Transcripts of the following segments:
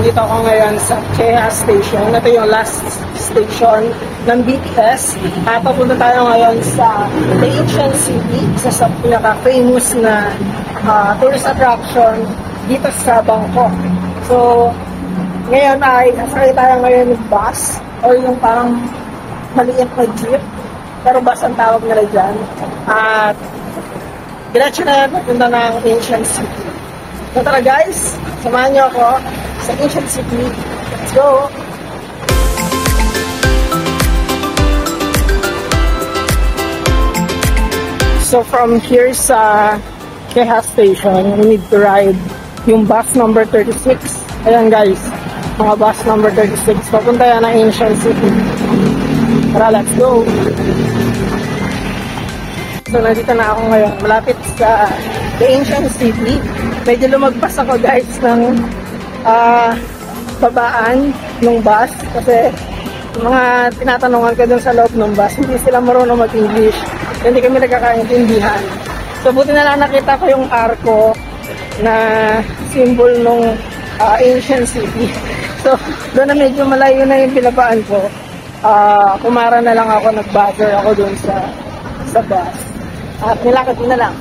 nandito ako ngayon sa Kea Station. Ito yung last station ng BTS. Papunta tayo ngayon sa The Ancient City, isa sa pinaka-famous na tourist attraction dito sa Bangkok. So, ngayon ay sasakay tayo ngayon ng bus or yung parang maliit na jeep. Pero bus ang tawag nila dyan. At diretso na yan, papunta ng Ancient City. So tara guys, samahan niyo ako sa Ancient City. Let's go! So from here sa Kea Station, we need to ride yung bus number 36. Ayan guys, mga bus number 36. Papunta yan ng Ancient City. Tara, let's go! So nandito na ako ngayon, malapit sa The Ancient City. Medyo lumagpas ako guys ng babaan ng bus kasi mga tinatanungan ko dun sa loob ng bus, hindi sila marunong mag-English, hindi kami nagkakaintindihan. So buti na lang nakita ko yung arko na symbol ng Ancient City. So doon na medyo malayo na yung pinabaan ko. Kumara na lang ako, nag-buzzer ako dun sa bus. At nilakad ko na lang.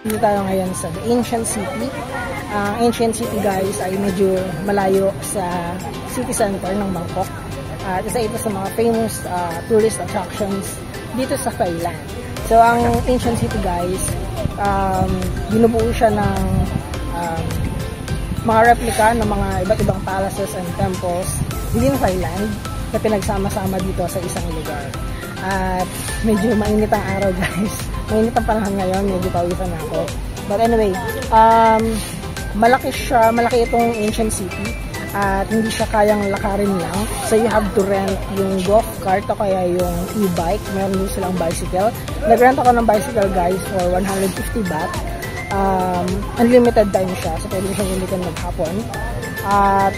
Dito tayo ngayon sa The Ancient City. Ancient City guys ay medyo malayo sa city center ng Bangkok. At isa ito sa mga famous tourist attractions dito sa Thailand. So ang Ancient City guys, binubuo siya ng mga replika ng mga iba't ibang palaces and temples within Thailand na pinagsama-sama dito sa isang lugar. At medyo mainit ang araw guys. Mainit ang panahon ngayon, medyo pawisan ako. But anyway, malaki itong Ancient City at hindi siya kayang lakarin lang. So you have to rent yung golf cart o kaya yung e-bike. Meron din silang bicycle. Nag-rent ako ng bicycle guys for 150 baht. Unlimited time siya, so pwede siyang gamitin maghapon. At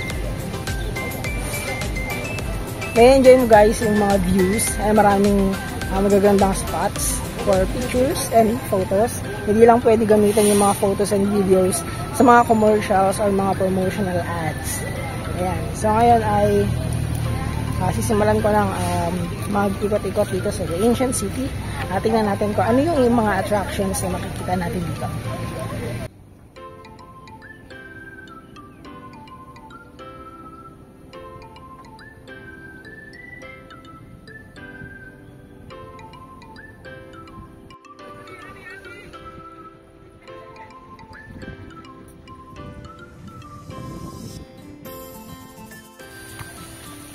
may enjoy mo guys yung mga views. Ay maraming magagandang spots for pictures and photos. Hindi lang pwede gamitin yung mga photos and videos sa mga commercials or mga promotional ads. Ayan. So ngayon ay sisimulan ko ng mag-ikot-ikot dito sa The Ancient City. Tingnan natin kung ano yung mga attractions na makikita natin dito.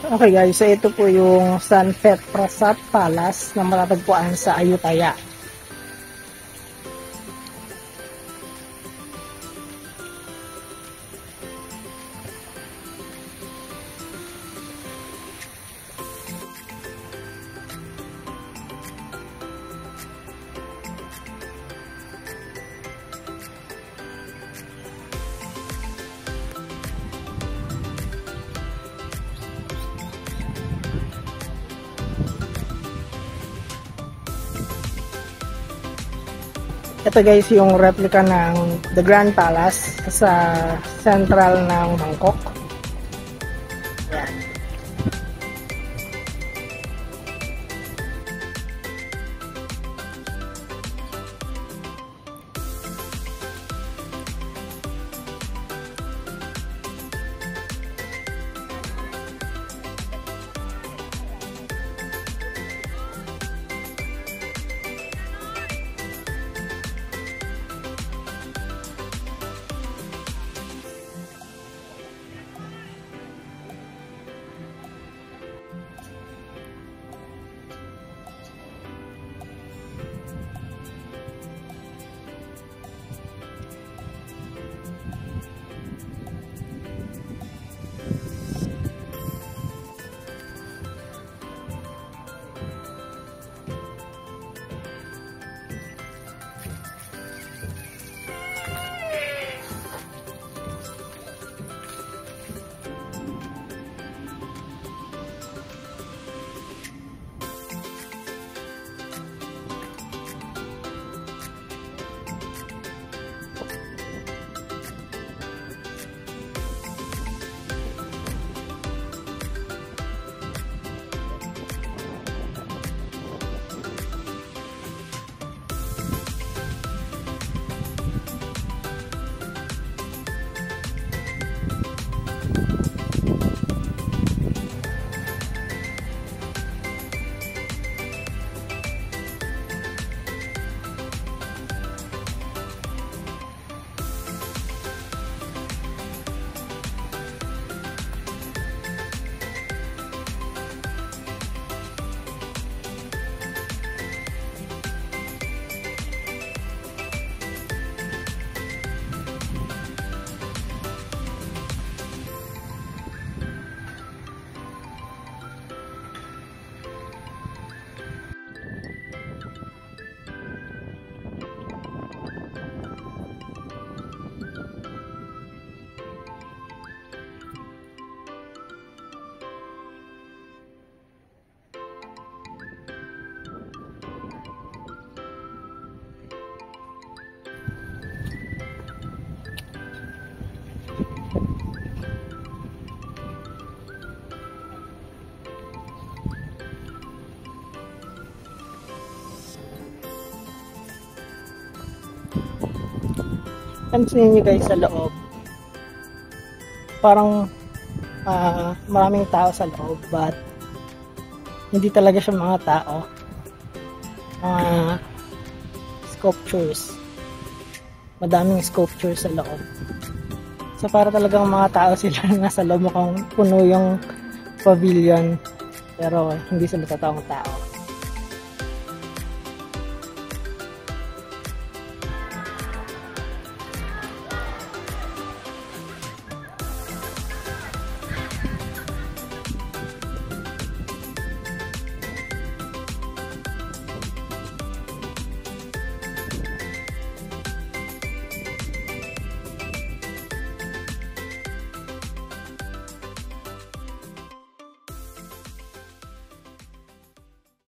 Okay guys, so ito po yung Sunset Prasat Palace na matatagpuan sa Ayutthaya. Ito guys yung replica ng The Grand Palace sa central ng Bangkok. Yan. Pansin nyo guys sa loob, parang maraming tao sa loob, but hindi talaga siya mga tao, mga sculptures, madaming sculptures sa loob. So para talagang mga tao sila nasa loob, mukhang puno yung pavilion pero hindi sila totoong tao.